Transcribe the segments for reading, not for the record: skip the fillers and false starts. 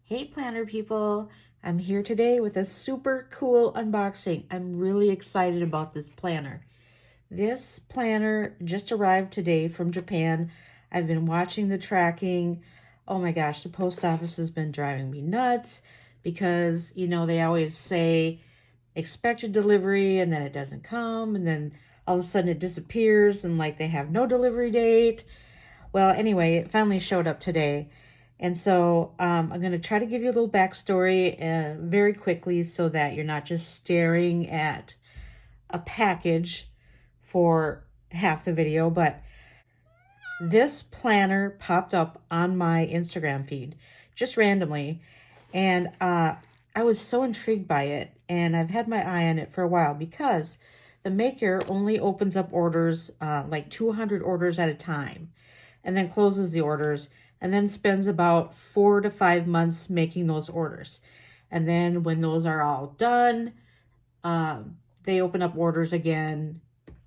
Hey planner people, I'm here today with a super cool unboxing. I'm really excited about this planner. This planner just arrived today from Japan. I've been watching the tracking. Oh my gosh, the post office has been driving me nuts because, they always say expected delivery and then it doesn't come and then all of a sudden it disappears and like they have no delivery date. Well, anyway, it finally showed up today. And so I'm going to try to give you a little backstory very quickly so that you're not just staring at a package for half the video. But this planner popped up on my Instagram feed just randomly. And I was so intrigued by it. And I've had my eye on it for a while because the maker only opens up orders, like 200 orders at a time, and then closes the orders and then spends about 4 to 5 months making those orders. And then when those are all done, they open up orders again,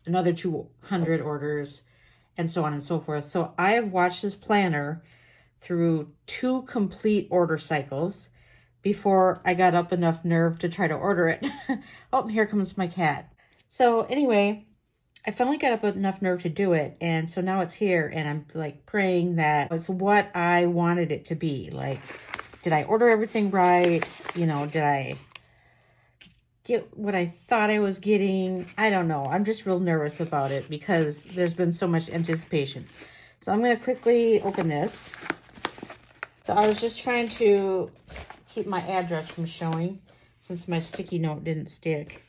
another 200 orders, and so on and so forth. So I have watched this planner through 2 complete order cycles before I got up enough nerve to try to order it. Oh, here comes my cat. So anyway, I finally got up enough nerve to do it, and so now it's here, and I'm like praying that it's what I wanted it to be. Like, did I order everything right? Did I get what I thought I was getting? I don't know. I'm just real nervous about it because there's been so much anticipation. So I'm going to quickly open this. So I was just trying to keep my address from showing since my sticky note didn't stick.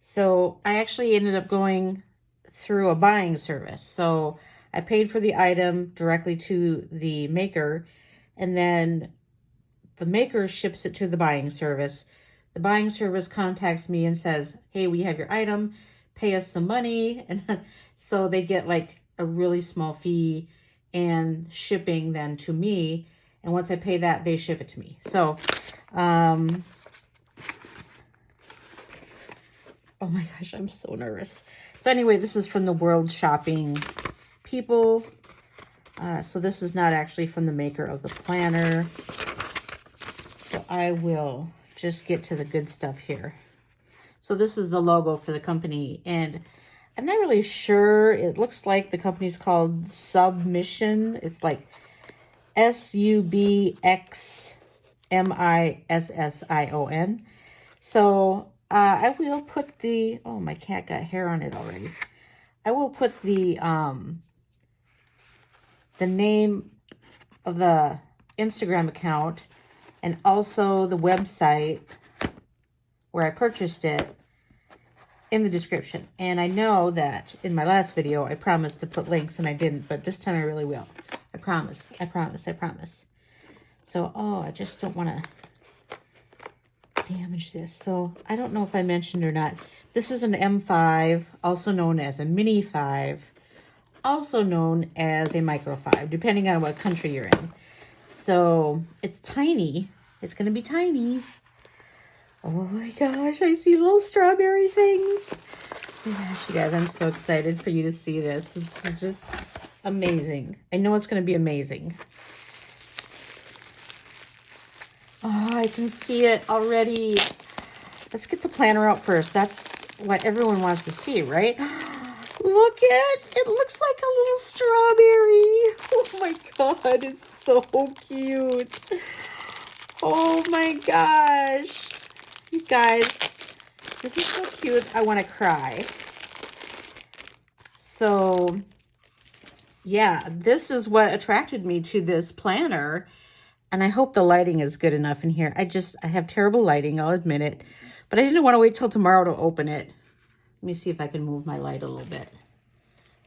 So I actually ended up going through a buying service. So I paid for the item directly to the maker, and then the maker ships it to the buying service. The buying service contacts me and says, hey, we have your item, pay us some money. And so they get like a really small fee and shipping then to me. And once I pay that, they ship it to me. So, oh my gosh, I'm so nervous. So anyway, this is from the World Shopping people. So this is not actually from the maker of the planner. So I will just get to the good stuff here. So this is the logo for the company, and I'm not really sure. It looks like the company's called Submission. It's like SUBXMISSION. So I will put the, oh, my cat got hair on it already. I will put the name of the Instagram account and also the website where I purchased it in the description. And I know that in my last video, I promised to put links and I didn't, but this time I really will. I promise, I promise, I promise. So, oh, I just don't want to damage this. So I don't know if I mentioned or not. This is an M5, also known as a Mini 5, also known as a Micro 5, depending on what country you're in. So it's tiny. It's going to be tiny. Oh my gosh, I see little strawberry things. Oh my gosh, you guys, I'm so excited for you to see this. This is just amazing. I know it's going to be amazing. Oh, I can see it already. Let's get the planner out first. That's what everyone wants to see, right? Look it looks like a little strawberry. Oh my God, it's so cute. Oh my gosh. You guys, this is so cute. I want to cry. So yeah, this is what attracted me to this planner. And I hope the lighting is good enough in here. I have terrible lighting, I'll admit it. But I didn't want to wait till tomorrow to open it. Let me see if I can move my light a little bit.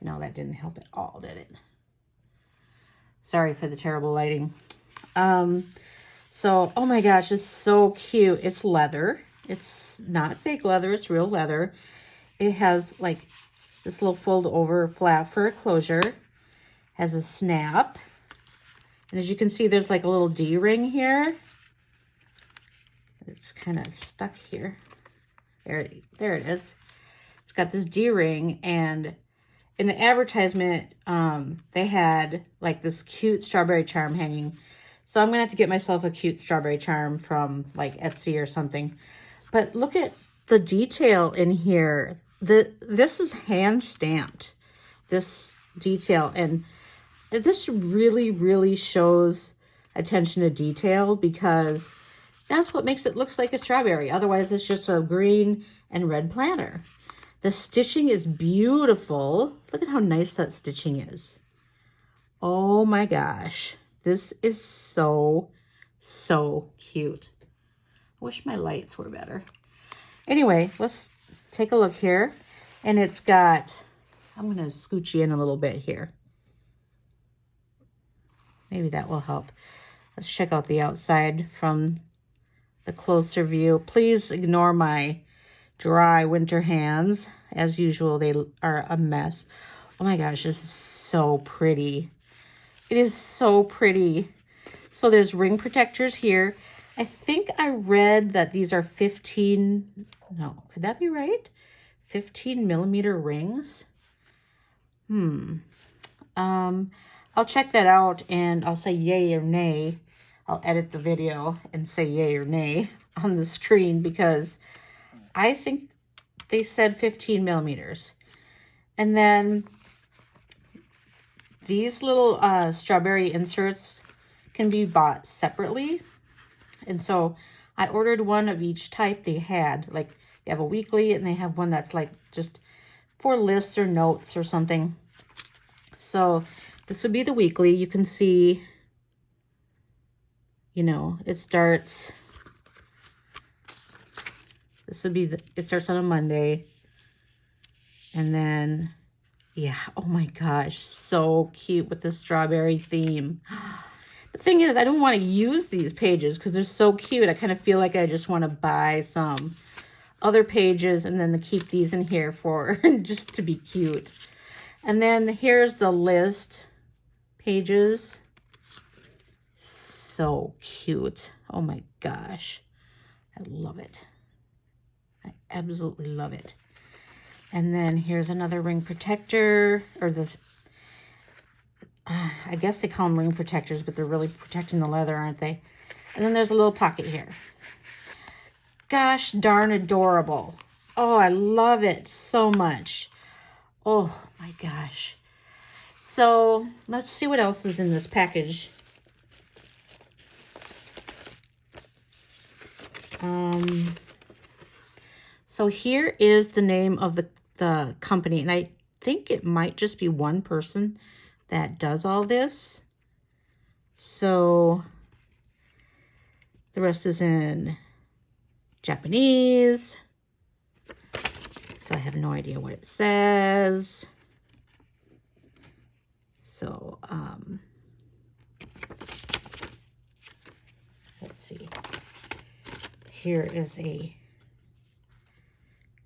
No, that didn't help at all, did it? Sorry for the terrible lighting. So, oh my gosh, it's so cute. It's leather. It's not fake leather, it's real leather. It has like this little fold over flap for a closure. Has a snap. And as you can see, there's like a little D-ring here. It's kind of stuck here. There it is. It's got this D-ring, and in the advertisement, they had like this cute strawberry charm hanging. So I'm gonna have to get myself a cute strawberry charm from like Etsy or something. But look at the detail in here. This is hand stamped, this detail, and this really, really shows attention to detail because that's what makes it look like a strawberry. Otherwise, it's just a green and red planner. The stitching is beautiful. Look at how nice that stitching is. Oh my gosh. This is so, so cute. I wish my lights were better. Anyway, let's take a look here. And it's got, I'm going to scooch you in a little bit here. Maybe that will help. Let's check out the outside from the closer view. Please ignore my dry winter hands. As usual, they are a mess. Oh my gosh, this is so pretty. It is so pretty. So there's ring protectors here. I think I read that these are 15, no, could that be right? 15 millimeter rings. I'll check that out and I'll say yay or nay. I'll edit the video and say yay or nay on the screen because I think they said 15 millimeters. And then these little strawberry inserts can be bought separately. And so I ordered one of each type they had. Like they have a weekly and they have one that's like just for lists or notes or something. So this would be the weekly. You can see, you know, it starts, this would be, it starts on a Monday. And then, yeah, oh my gosh, so cute with the strawberry theme. The thing is, I don't want to use these pages because they're so cute. I kind of feel like I just want to buy some other pages and then to keep these in here for just to be cute. And then here's the list pages. So cute. Oh my gosh. I love it. I absolutely love it. And then here's another ring protector, or this, I guess they call them ring protectors, but they're really protecting the leather, aren't they? And then there's a little pocket here. Gosh darn adorable. Oh, I love it so much. Oh my gosh. So let's see what else is in this package. So here is the name of the company, and I think it might just be one person that does all this. So the rest is in Japanese. So I have no idea what it says. So, let's see. Here is a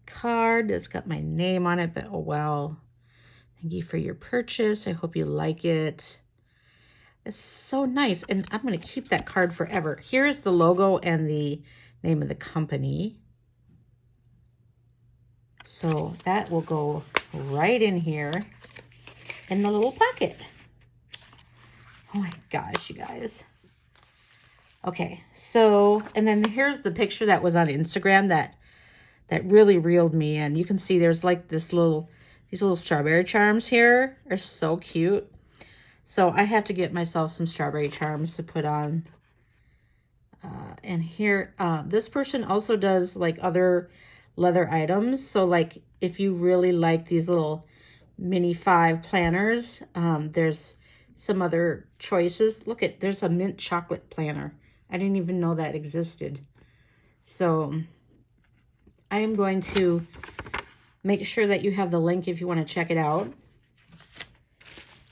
card that's got my name on it, but oh well. Thank you for your purchase. I hope you like it. It's so nice, and I'm going to keep that card forever. Here is the logo and the name of the company. So that will go right in here in the little pocket. Oh my gosh, you guys. Okay, so, and then here's the picture that was on Instagram that really reeled me in. You can see there's like these little strawberry charms here are so cute. So I have to get myself some strawberry charms to put on. And here, this person also does like other leather items. So like if you really like these little mini 5 planners, there's some other choices. Look at, there's a mint chocolate planner. I didn't even know that existed. So I am going to make sure that you have the link if you want to check it out.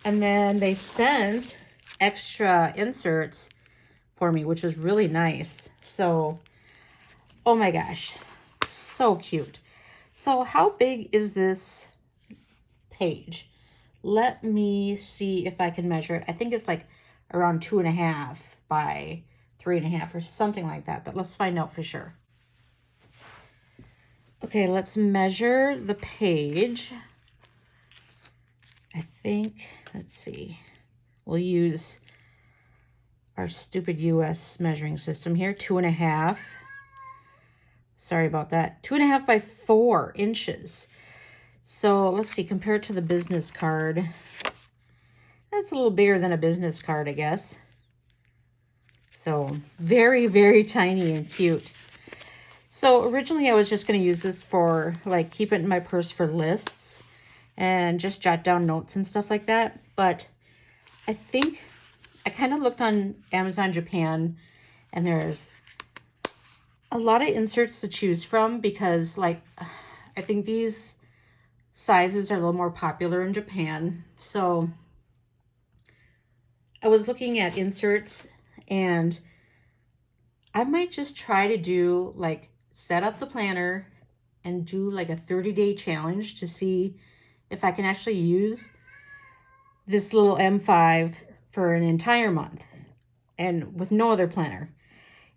And then they sent extra inserts for me, which is really nice. So, oh my gosh, so cute. So how big is this page? Let me see if I can measure it. I think it's like around 2.5 by 3.5 or something like that, but let's find out for sure. Okay, let's measure the page. I think, let's see, we'll use our stupid US measuring system here, 2.5. Sorry about that. 2.5 by 4 inches. So let's see, compared to the business card, that's a little bigger than a business card, I guess. So very, very tiny and cute. So originally I was just going to use this for like keep it in my purse for lists and just jot down notes and stuff like that. But I think I kind of looked on Amazon Japan, and there's a lot of inserts to choose from because like I think these sizes are a little more popular in Japan. So I was looking at inserts, and I might just try to do like set up the planner and do like a 30-day challenge to see if I can actually use this little M5 for an entire month and with no other planner.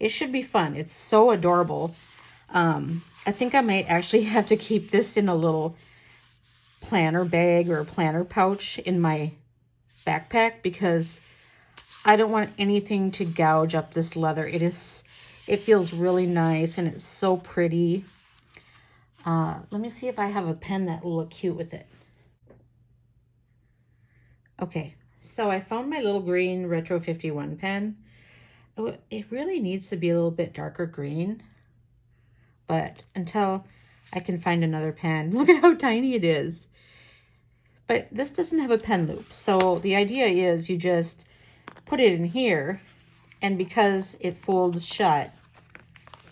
It should be fun. It's so adorable. I think I might actually have to keep this in a little planner bag or planner pouch in my backpack because I don't want anything to gouge up this leather. It feels really nice and it's so pretty. Let me see if I have a pen that will look cute with it. Okay, so I found my little green Retro 51 pen. Oh, it really needs to be a little bit darker green, but until I can find another pen, look at how tiny it is. But this doesn't have a pen loop, so the idea is you just put it in here, and because it folds shut,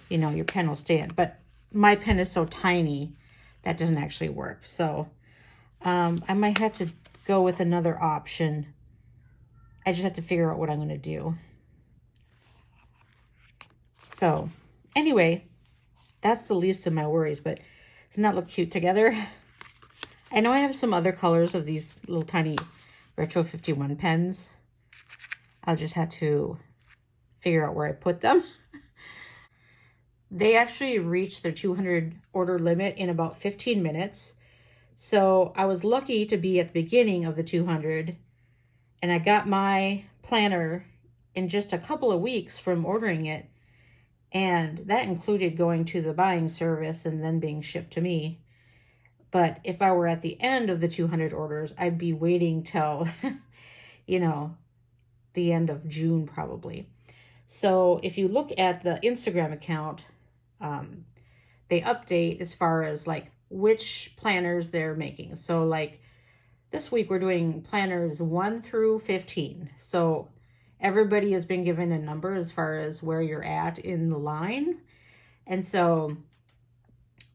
you know, your pen will stay in. But my pen is so tiny, that doesn't actually work. So I might have to go with another option. I just have to figure out what I'm going to do. So anyway, that's the least of my worries, but doesn't that look cute together? I know I have some other colors of these little tiny Retro 51 pens. I'll just have to figure out where I put them. They actually reached their 200 order limit in about 15 minutes. So I was lucky to be at the beginning of the 200, and I got my planner in just a couple of weeks from ordering it. And that included going to the buying service and then being shipped to me. But if I were at the end of the 200 orders, I'd be waiting till, you know, the end of June probably. So if you look at the Instagram account, they update as far as like which planners they're making. So like this week we're doing planners 1 through 15. So everybody has been given a number as far as where you're at in the line. And so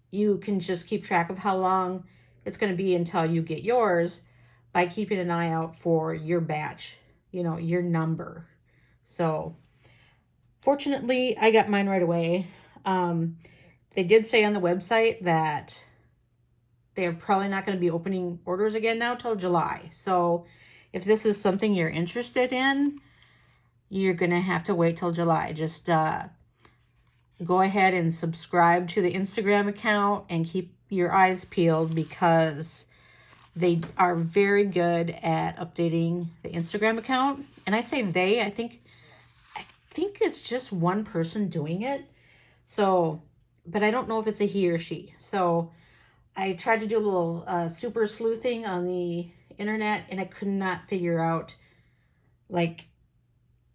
you can just keep track of how long it's going to be until you get yours by keeping an eye out for your batch, you know, your number. So fortunately, I got mine right away. They did say on the website that they're probably not going to be opening orders again now till July. So if this is something you're interested in, you're going to have to wait till July. Just go ahead and subscribe to the Instagram account and keep your eyes peeled because they are very good at updating the Instagram account. And I say they, I think it's just one person doing it. So, but I don't know if it's a he or she. So I tried to do a little super sleuthing on the internet, and I could not figure out like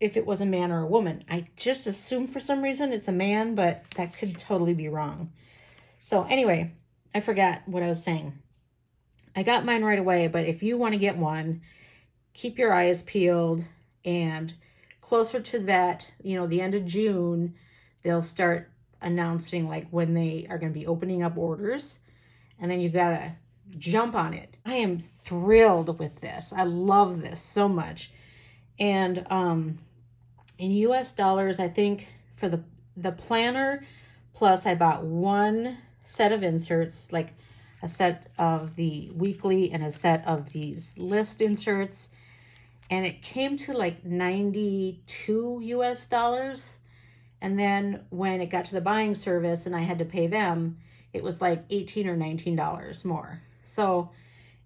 if it was a man or a woman. I just assumed for some reason it's a man, but that could totally be wrong. So anyway, I forgot what I was saying. I got mine right away, but if you want to get one, keep your eyes peeled, and closer to that, you know, the end of June, they'll start announcing like when they are going to be opening up orders, and then you gotta jump on it. I am thrilled with this. I love this so much. And in US dollars, I think for the planner, plus I bought one set of inserts, like a set of the weekly and a set of these list inserts, and it came to like 92 US dollars. And then when it got to the buying service and I had to pay them, it was like $18 or $19 more. So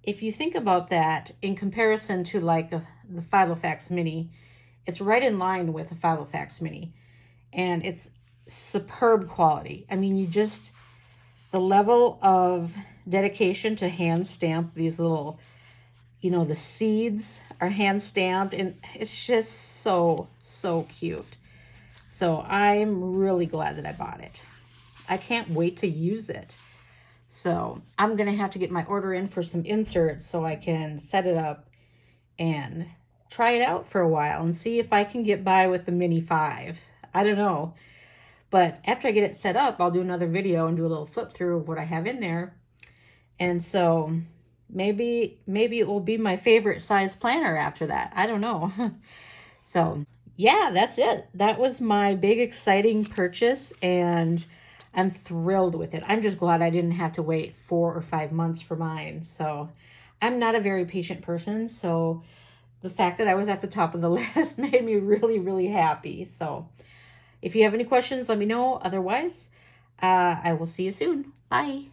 if you think about that in comparison to like the Filofax Mini, It's right in line with a Filofax Mini, and it's superb quality. I mean, the level of dedication to hand stamp these little, the seeds are hand stamped, and it's just so, so cute. So I'm really glad that I bought it. I can't wait to use it. So I'm going to have to get my order in for some inserts so I can set it up and try it out for a while and see if I can get by with the Mini 5. I don't know. But after I get it set up, I'll do another video and do a little flip through of what I have in there. And so maybe it will be my favorite size planner after that. I don't know. So yeah, that's it. That was my big exciting purchase, and I'm thrilled with it. I'm just glad I didn't have to wait 4 or 5 months for mine. So I'm not a very patient person, so the fact that I was at the top of the list made me really, really happy. So if you have any questions, let me know. Otherwise, I will see you soon. Bye.